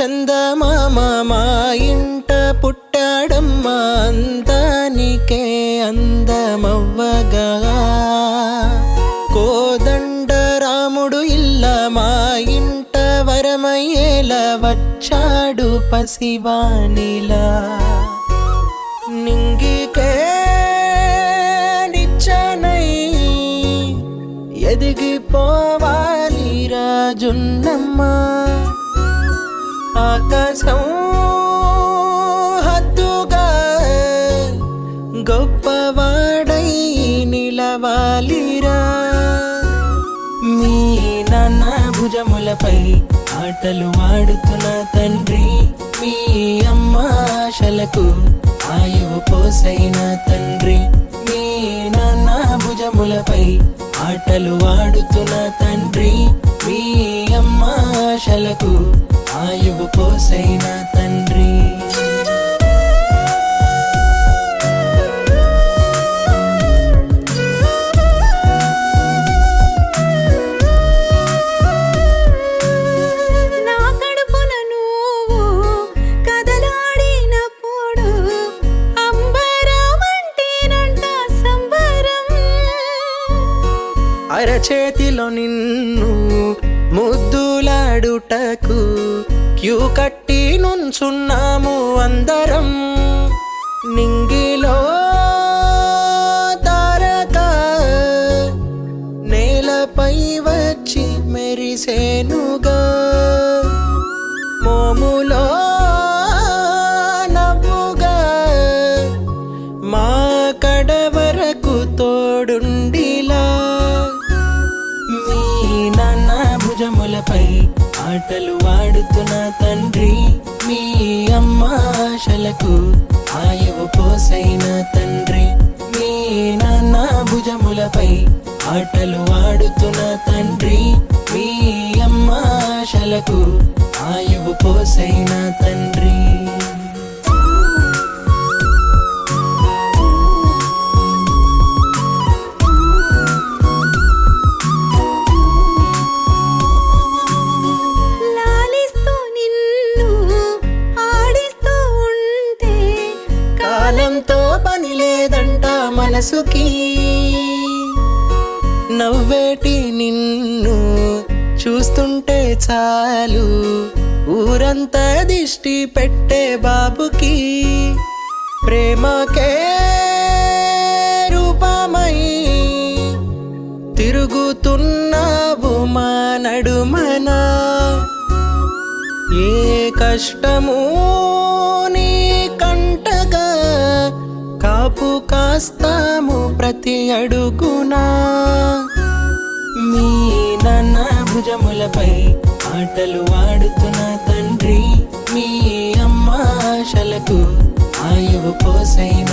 చందమామ మా ఇంట పుట్టాడమ్మా, అందానికే అందమవ్వగా. కోదండ రాముడు ఇల్ల మా ఇంట వరమయ్యేలా వచ్చాడు పసివానిలా. నింగికే నిచ్చనై ఎదిగిపోవాలి రాజున్నమ్మ, ఆకాశం హద్దుగా గొప్పవాడై నిలవాలిరా. మీ నాన్న భుజములపై ఆటలు ఆడుతున్న తండ్రి, మీ అమ్మ ఆశలకు ఆయువు పోసైన తండ్రి. మీ నాన్న భుజములపై ఆటలు ఆడుతున్న తండ్రి, మీ అమ్మ ఆశలకు ఆయువు పోసైన తండ్రి. అరచేతిలో నిన్ను ముద్దులాడుటకు క్యూ కట్టి నుంచున్నాము అందరం. నింగిలో తారక నేలపై వచ్చి మెరిసేనుగా, మోములో నవ్వుగా మా కడ వరకు తోడుండిలా. భుజములపై ఆటలు ఆడుతున్న తండ్రి, మీ అమ్మ ఆశలకు ఆయువు పోసైన తండ్రి. మీ నాన్న భుజములపై ఆటలు ఆడుతున్న తండ్రి, మీ అమ్మ ఆశలకు ఆయువు పోసైన తండ్రి. కాలంతో పని లేదంట మనసుకి, నవ్వేటి నిన్ను చూస్తుంటే చాలు ఊరంతా దిష్టి పెట్టే బాబుకి. ప్రేమకే రూపమై తిరుగుతున్నావు మా నడుమనా, ఏ కష్టము నీ కంటగా కాపు కాస్తాము ప్రతి అడుగునా. మీ నాన్న భుజములపై ఆటలు ఆడుతున్న తండ్రి, మీ అమ్మ ఆశలకు ఆయువు పోసైన